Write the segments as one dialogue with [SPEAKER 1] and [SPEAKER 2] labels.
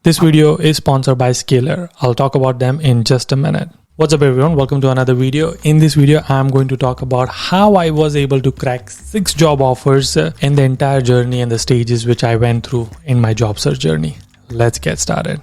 [SPEAKER 1] This video is sponsored by Scalar. I'll talk about them in just a minute. What's up everyone, welcome to another video. In this video, I'm going to talk about how I was able to crack 6 job offers in the entire journey and the stages which I went through in my job search journey. Let's get started.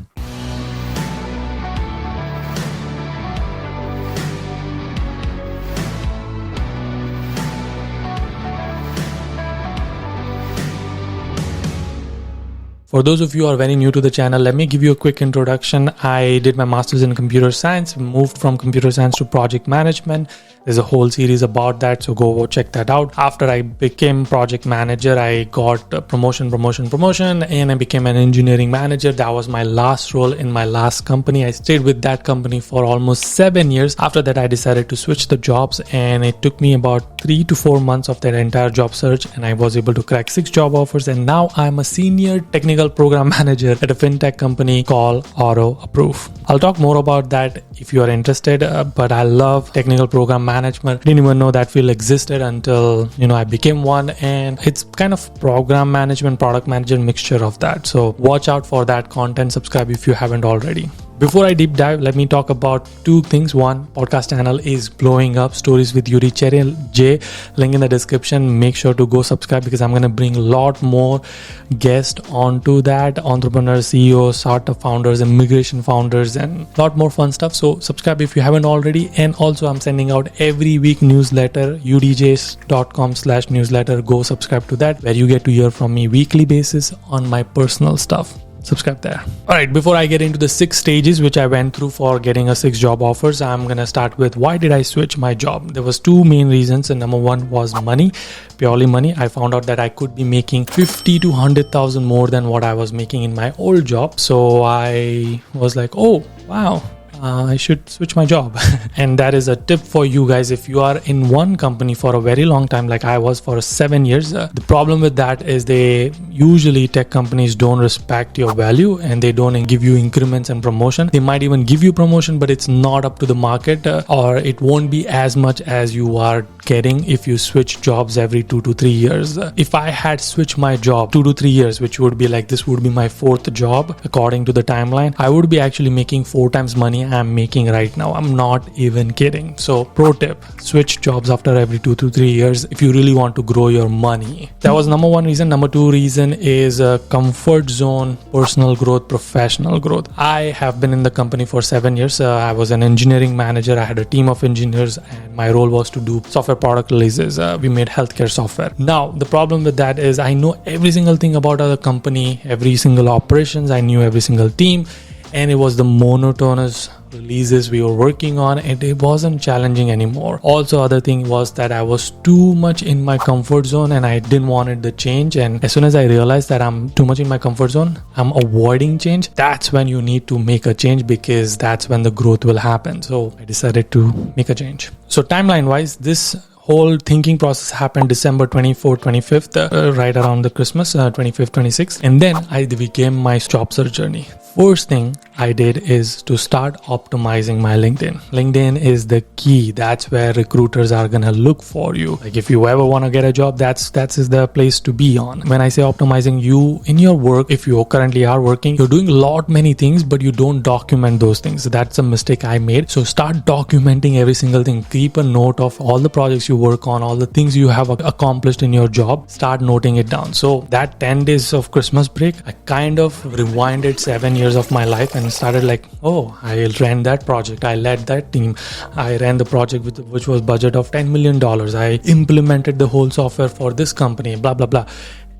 [SPEAKER 1] For those of you who are very new to the channel, let me give you a quick introduction. I did my master's in computer science, moved from computer science to project management. There's a whole series about that, so go check that out. After I became project manager, I got a promotion, and I became an engineering manager. That was my last role in my last company. I stayed with that company for almost 7 years. After that, I decided to switch the jobs, and it took me about 3 to 4 months of that entire job search, and I was able to crack 6 job offers. And now I'm a senior technical program manager at a fintech company called Auto Approve. I'll talk more about that if you are interested, but I love technical program management. Didn't even know that field existed until I became one, and it's kind of program management, product management mixture of that. So watch out for that content. Subscribe if you haven't already. Before I deep dive, let me talk about 2 things. One, podcast channel is blowing up. Stories with Yudi J. Link in the description. Make sure to go subscribe because I'm going to bring a lot more guests onto that. Entrepreneurs, CEOs, startup founders, immigration founders, and a lot more fun stuff. So subscribe if you haven't already. And also I'm sending out every week newsletter, yudijagani.com/newsletter. Go subscribe to that where you get to hear from me weekly basis on my personal stuff. Subscribe there. All right, before I get into the 6 stages which I went through for getting a 6 job offers, I'm going to start with why did I switch my job? There was 2 main reasons. And number 1 was money, purely money. I found out that I could be making 50 to 100,000 more than what I was making in my old job. So I was like, oh, wow. I should switch my job. And that is a tip for you guys. If you are in one company for a very long time, like I was for 7 years, the problem with that is usually tech companies don't respect your value and they don't give you increments and promotion. They might even give you promotion, but it's not up to the market, or it won't be as much as you are getting if you switch jobs every 2 to 3 years. If I had switched my job 2 to 3 years, which would be like, this would be my 4th job according to the timeline, I would be actually making 4 times money I'm making right now. I'm not even kidding. So pro tip, switch jobs after every 2 to 3 years if you really want to grow your money. That was number 1 reason. Number 2 reason is comfort zone, personal growth, professional growth. I have been in the company for 7 years. I was an engineering manager. I had a team of engineers and my role was to do software product releases. We made healthcare software. Now, the problem with that is I know every single thing about our company, every single operations. I knew every single team, and it was the monotonous releases we were working on, and it wasn't challenging anymore. Also, other thing was that I was too much in my comfort zone and I didn't want the change. And as soon as I realized that I'm too much in my comfort zone, I'm avoiding change. That's when you need to make a change, because that's when the growth will happen. So I decided to make a change. So timeline wise, this whole thinking process happened December 24th, 25th, right around the Christmas, 25th, 26th. And then I began my job search journey. First thing I did is to start optimizing my LinkedIn. LinkedIn is the key. That's where recruiters are going to look for you. Like if you ever want to get a job, that's the place to be on. When I say optimizing, you in your work, if you currently are working, you're doing many things, but you don't document those things. That's a mistake I made. So start documenting every single thing. Keep a note of all the projects you work on, all the things you have accomplished in your job. Start noting it down. So that 10 days of Christmas break, I kind of rewinded 7 years of my life and started like, oh, I ran that project. I led that team. I ran the project which was budget of $10 million. I implemented the whole software for this company, blah, blah, blah,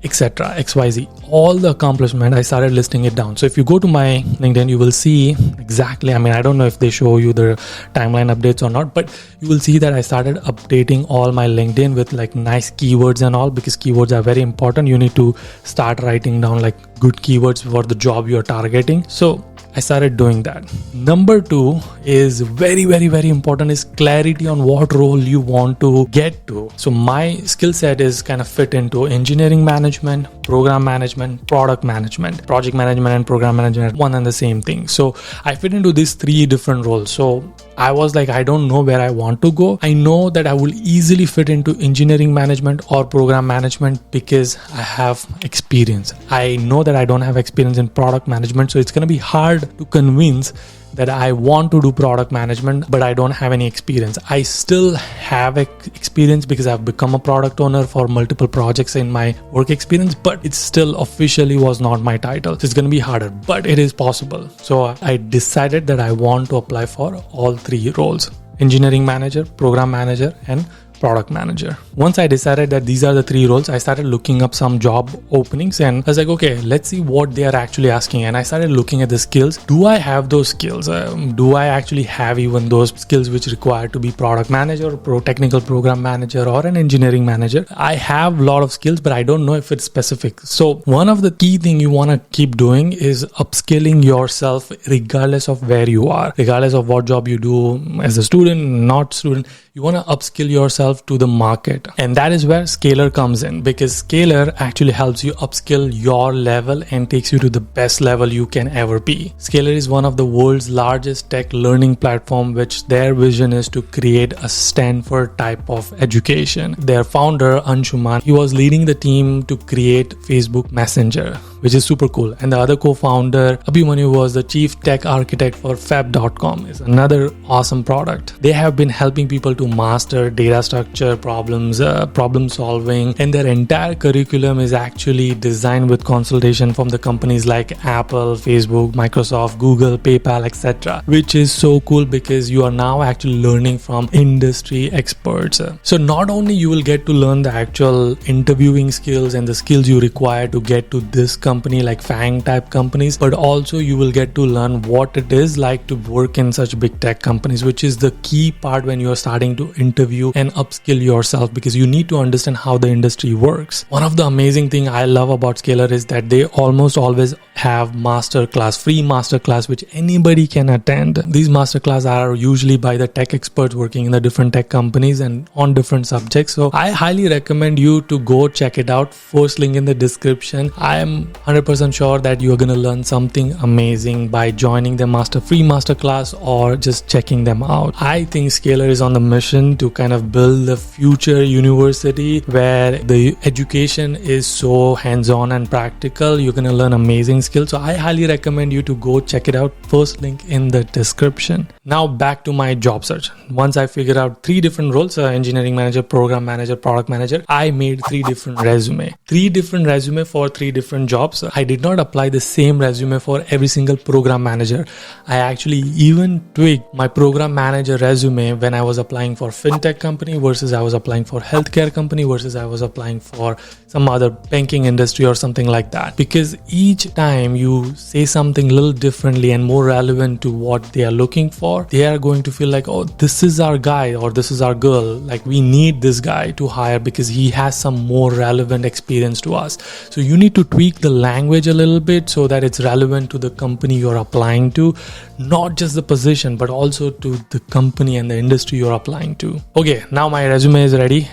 [SPEAKER 1] etc. XYZ. All the accomplishment, I started listing it down. So if you go to my LinkedIn, you will see exactly, I don't know if they show you the timeline updates or not, but you will see that I started updating all my LinkedIn with like nice keywords and all, because keywords are very important. You need to start writing down like good keywords for the job you're targeting. So I started doing that. Number 2 is very, very, very important is clarity on what role you want to get to. So my skill set is kind of fit into engineering management, program management, product management, project management and program management, one and the same thing. So I fit into these 3 different roles. So I was like, I don't know where I want to go. I know that I will easily fit into engineering management or program management because I have experience. I know that I don't have experience in product management, so it's going to be hard to convince that I want to do product management, but I don't have any experience. I still have experience because I've become a product owner for multiple projects in my work experience, but it still officially was not my title. So it's going to be harder, but it is possible. So I decided that I want to apply for all 3 roles: engineering manager, program manager, and product manager. Once I decided that these are the 3 roles, I started looking up some job openings and I was like, okay, let's see what they are actually asking. And I started looking at the skills. Do I have those skills? Do I actually have even those skills which require to be product manager, technical program manager, or an engineering manager? I have a lot of skills, but I don't know if it's specific. So one of the key things you want to keep doing is upskilling yourself regardless of where you are, regardless of what job you do as a student, not student. You want to upskill yourself to the market. And that is where Scalar comes in, because Scalar actually helps you upskill your level and takes you to the best level you can ever be. Scalar is one of the world's largest tech learning platform, which their vision is to create a Stanford type of education. Their founder, Anshuman, he was leading the team to create Facebook Messenger, which is super cool. And the other co-founder, Abhimanyu, was the chief tech architect for Fab.com. It's another awesome product. They have been helping people to master data structure problems, problem solving, and their entire curriculum is actually designed with consultation from the companies like Apple, Facebook, Microsoft, Google, PayPal, etc., which is so cool because you are now actually learning from industry experts. So not only you will get to learn the actual interviewing skills and the skills you require to get to this company like FANG type companies, but also you will get to learn what it is like to work in such big tech companies, which is the key part when you are starting to interview and upskill yourself, because you need to understand how the industry works. One of the amazing thing I love about Scalar is that they almost always have free masterclass, which anybody can attend. These masterclass are usually by the tech experts working in the different tech companies and on different subjects. So I highly recommend you to go check it out. First link in the description. I am 100% sure that you're going to learn something amazing by joining the free masterclass or just checking them out. I think Scalar is on the mission to kind of build the future university where the education is so hands-on and practical. You're going to learn amazing skills. So I highly recommend you to go check it out. First link in the description. Now back to my job search. Once I figured out 3 different roles, engineering manager, program manager, product manager, I made 3 different resume. 3 different resume for 3 different jobs. I did not apply the same resume for every single program manager. I actually even tweaked my program manager resume when I was applying for fintech company versus I was applying for healthcare company versus I was applying for some other banking industry or something like that. Because each time you say something a little differently and more relevant to what they are looking for, they are going to feel like, oh, this is our guy or this is our girl. Like, we need this guy to hire because he has some more relevant experience to us. So you need to tweak the language a little bit so that it's relevant to the company you're applying to, not just the position, but also to the company and the industry you're applying to. Okay, now my resume is ready.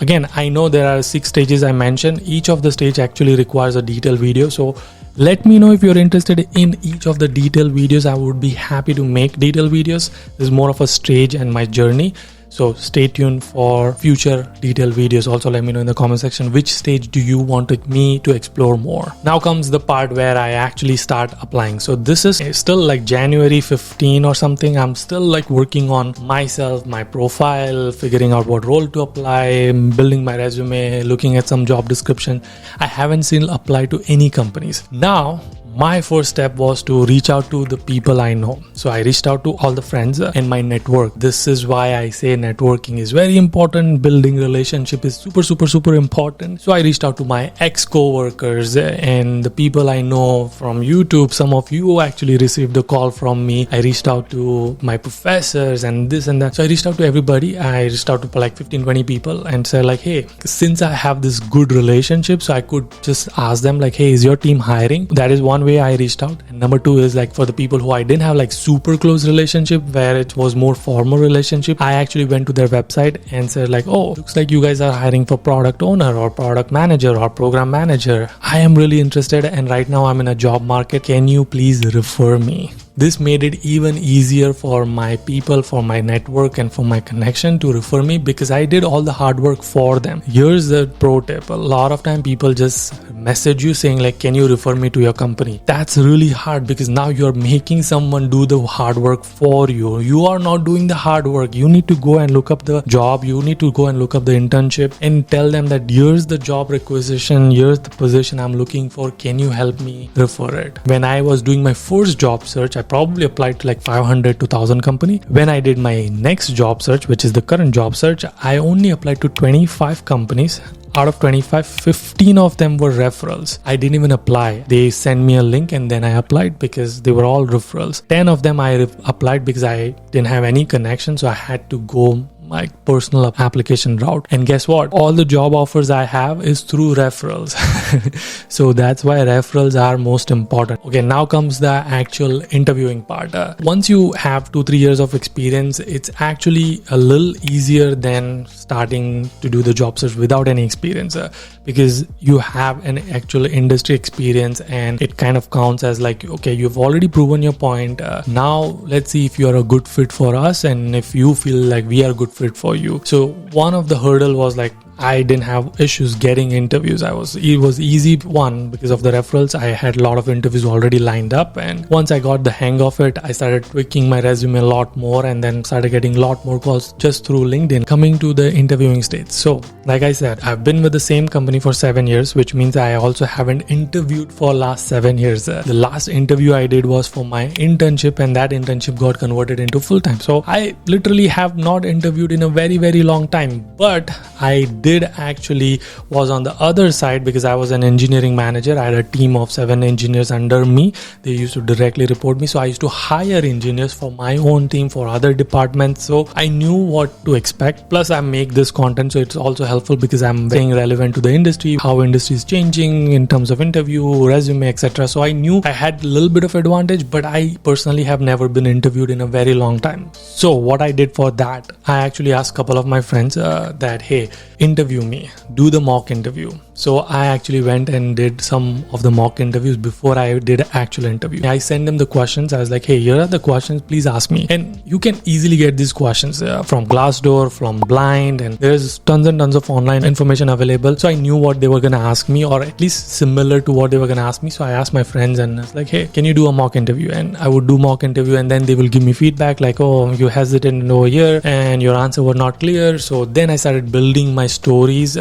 [SPEAKER 1] Again, I know there are 6 stages I mentioned. Each of the stage actually requires a detailed video. So let me know if you're interested in each of the detailed videos. I would be happy to make detailed videos. This is more of a stage and my journey. So stay tuned for future detailed videos. Also, let me know in the comment section which stage do you want me to explore more. Now comes the part where I actually start applying. So this is still like January 15 or something. I'm still like working on myself, my profile, figuring out what role to apply, building my resume, looking at some job description. I haven't still applied to any companies. Now, my first step was to reach out to the people I know. So I reached out to all the friends in my network. This is why I say networking is very important. Building relationship is super important. So I reached out to my ex-coworkers and the people I know from YouTube. Some of you actually received a call from me. I reached out to my professors and this and that. So I reached out to everybody. I reached out to like 15-20 people and said like, hey, since I have this good relationship, so I could just ask them like, hey, is your team hiring? That is one one way I reached out. And number two is like for the people who I didn't have like super close relationship, where it was more formal relationship, I actually went to their website and said like, oh, looks like you guys are hiring for product owner or product manager or program manager. I am really interested and right now I'm in a job market. Can you please refer me? This made it even easier for my people, for my network and for my connection to refer me, because I did all the hard work for them. Here's the pro tip. A lot of time people just message you saying like, can you refer me to your company? That's really hard, because now you're making someone do the hard work for you. You are not doing the hard work. You need to go and look up the job. You need to go and look up the internship and tell them that here's the job requisition. Here's the position I'm looking for. Can you help me refer it? When I was doing my first job search, I probably applied to like 500 to 1000 company. When I did my next job search, which is the current job search, I only applied to 25 companies. Out of 25, 15 of them were referrals. I didn't even apply. They sent me a link and then I applied because they were all referrals. 10 of them I applied because I didn't have any connection, so I had to go my personal application route. And guess what? All the job offers I have is through referrals. So that's why referrals are most important. Okay, now comes the actual interviewing part. Once you have 2-3 years of experience, it's actually a little easier than starting to do the job search without any experience, because you have an actual industry experience and it kind of counts as like, okay, you've already proven your point. Now let's see if you are a good fit for us and if you feel like we are a good fit for you. So one of the hurdle was like, I didn't have issues getting interviews. It was easy one because of the referrals. I had a lot of interviews already lined up, and once I got the hang of it, I started tweaking my resume a lot more and then started getting a lot more calls just through LinkedIn. Coming to the interviewing stage. So like I said, I've been with the same company for 7 years, which means I also haven't interviewed for last 7 years. The last interview I did was for my internship, and that internship got converted into full-time. So I literally have not interviewed in a very, very long time, but I did actually was on the other side because I was an engineering manager. I had a team of 7 engineers under me. They used to directly report me. So I used to hire engineers for my own team, for other departments. So I knew what to expect. Plus I make this content, so it's also helpful because I'm being relevant to the industry, how industry is changing in terms of interview, resume, etc. So I knew I had a little bit of advantage, but I personally have never been interviewed in a very long time. So what I did for that, I actually asked a couple of my friends that, hey, interview me, do the mock interview. So I actually went and did some of the mock interviews before I did actual interview. I sent them the questions. I was like, hey, here are the questions, please ask me. And you can easily get these questions from Glassdoor, from Blind, and there's tons and tons of online information available. So I knew what they were going to ask me, or at least similar to what they were going to ask me. So I asked my friends and I was like, hey, can you do a mock interview? And I would do mock interview, and then they will give me feedback like, oh, you hesitated over here and your answer was not clear. So then I started building my stories.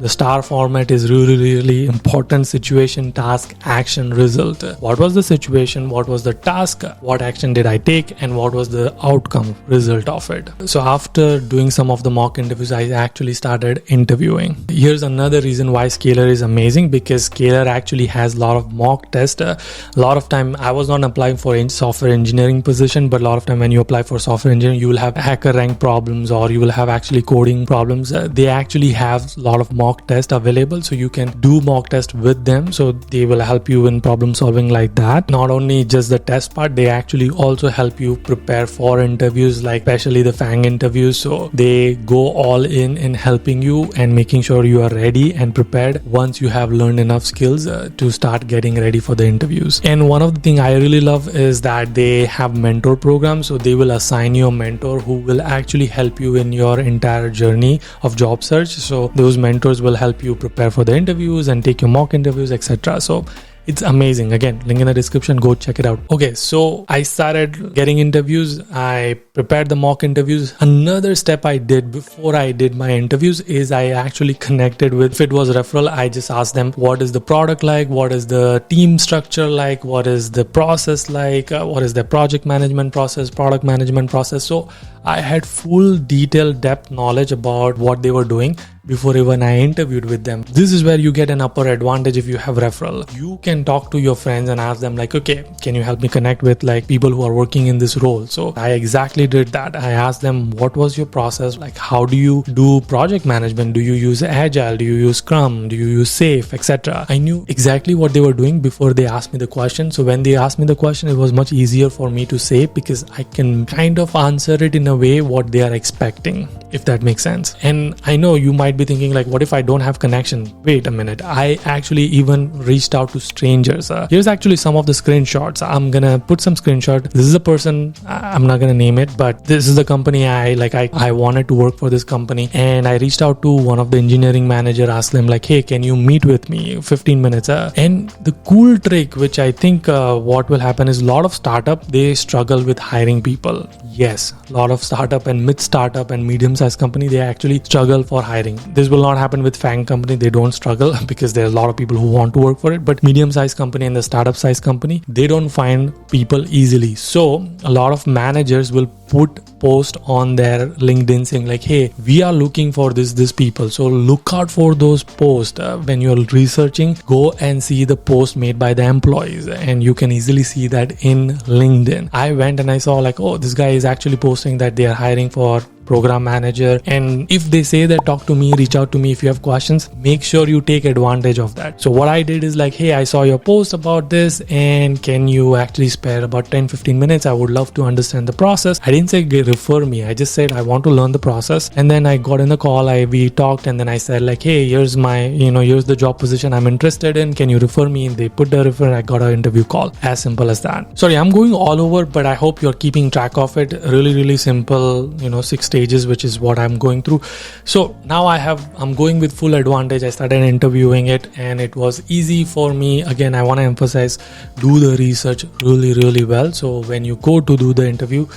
[SPEAKER 1] The STAR format is really important: situation, task, action, result. What was the situation? What was the task? What action did I take? And what was the outcome, result of it? So after doing some of the mock interviews, I actually started interviewing. Here's another reason why Scalar is amazing, because Scalar actually has a lot of mock tests. A lot of time I was not applying for software engineering position, but a lot of time when you apply for software engineering, you will have hacker rank problems or you will have actually coding problems. They actually have a lot of mock test available, so you can do mock test with them. So they will help you in problem solving like that. Not only just the test part, they actually also help you prepare for interviews, like especially the FANG interviews. So they go all in helping you and making sure you are ready and prepared once you have learned enough skills to start getting ready for the interviews. And one of the things I really love is that they have mentor programs. So they will assign you a mentor who will actually help you in your entire journey of job search. So those mentors will help you prepare for the interviews and take your mock interviews, etc. So it's amazing. Again, link in the description, go check it out. Okay, so I started getting interviews. I prepared the mock interviews. Another step I did before I did my interviews is I actually connected with, if it was referral, I just asked them, what is the product like? What is the team structure like? What is the process like? What is the project management process, product management process? So I had full detailed depth knowledge about what they were doing. before even I interviewed with them. This is where you get an upper advantage if you have referral. You can talk to your friends and ask them like, okay, can you help me connect with like people who are working in this role? So I exactly did that. I asked them, what was your process? Like, how do you do project management? Do you use Agile? Do you use Scrum? Do you use Safe, etc.? I knew exactly what they were doing before they asked me the question. So when they asked me the question, it was much easier for me to say because I can kind of answer it in a way what they are expecting, if that makes sense. And I know you might be thinking like, what if I don't have connection? Wait a minute. I actually even reached out to strangers. Here's actually some of the screenshots. I'm gonna put some screenshot. This is a person, I'm not gonna name it, but this is the company I wanted to work for this company, and I reached out to one of the engineering manager, asked them like, hey, can you meet with me 15 minutes? And the cool trick, which I think what will happen is a lot of startup, they struggle with hiring people. Yes, a lot of startup and mid-startup and medium-sized company, they actually struggle for hiring. This will not happen with FANG company. They don't struggle because there are a lot of people who want to work for it. But medium-sized company and the startup-sized company, they don't find people easily. So a lot of managers will put post on their LinkedIn saying like, hey, we are looking for this people. So look out for those posts. When you're researching, go and see the post made by the employees, and you can easily see that in LinkedIn. I went and I saw like, oh, this guy is actually posting that they are hiring for program manager, and if they say that talk to me, reach out to me if you have questions, make sure you take advantage of that. So what I did is like, hey, I saw your post about this, and can you actually spare about 10-15 minutes? I would love to understand the process. I didn't say refer me, I just said I want to learn the process. And then I got in the call, we talked, and then I said like, hey, here's my, here's the job position I'm interested in, can you refer me? And they put the refer, I got an interview call. As simple as that. Sorry, I'm going all over, but I hope you're keeping track of it. Really simple, 6 stages, which is what I'm going through. So now I'm going with full advantage. I started interviewing it and it was easy for me. Again, I want to emphasize, do the research really well. So when you go to do the interview,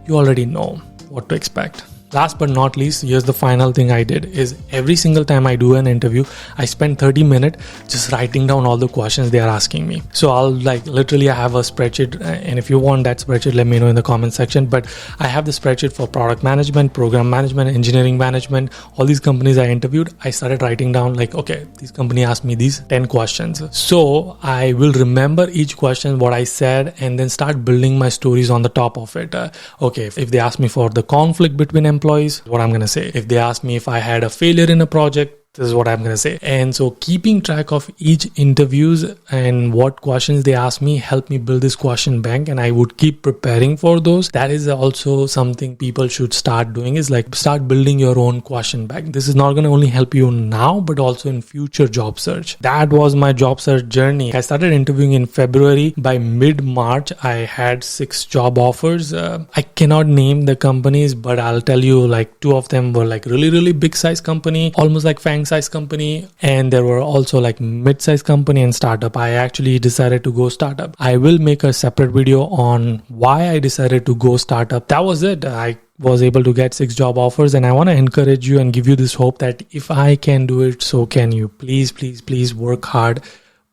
[SPEAKER 1] you already know what to expect. Last but not least, here's the final thing I did is every single time I do an interview, I spend 30 minutes just writing down all the questions they are asking me. So I'll literally I have a spreadsheet, and if you want that spreadsheet, let me know in the comment section. But I have the spreadsheet for product management, program management, engineering management, all these companies I interviewed. I started writing down like, okay, this company asked me these 10 questions. So I will remember each question, what I said, and then start building my stories on the top of it. Okay, if they ask me for the conflict between employees, what I'm going to say. If they ask me if I had a failure in a project, this is what I'm going to say. And so keeping track of each interviews and what questions they ask me help me build this question bank, and I would keep preparing for those. That is also something people should start doing, is like start building your own question bank. This is not going to only help you now, but also in future job search. That was my job search journey. I started interviewing in February. By mid-March, I had 6 job offers. I cannot name the companies, but I'll tell you like 2 of them were like really big size company, almost like FANG size company, and there were also like mid-size company and startup. I actually decided to go startup. I will make a separate video on why I decided to go startup. That was it. I was able to get 6 job offers, and I want to encourage you and give you this hope that if I can do it, so can you. Please work hard.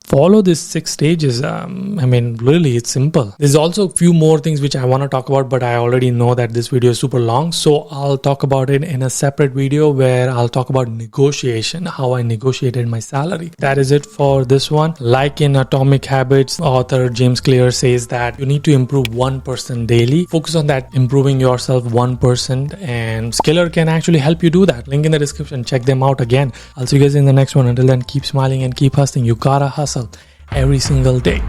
[SPEAKER 1] Follow these 6 stages. Really, it's simple. There's also a few more things which I want to talk about, but I already know that this video is super long. So I'll talk about it in a separate video where I'll talk about negotiation, how I negotiated my salary. That is it for this one. Like in Atomic Habits, author James Clear says that you need to improve 1% daily. Focus on that, improving yourself 1%, and Skiller can actually help you do that. Link in the description. Check them out again. I'll see you guys in the next one. Until then, keep smiling and keep hustling. You gotta hustle every single day.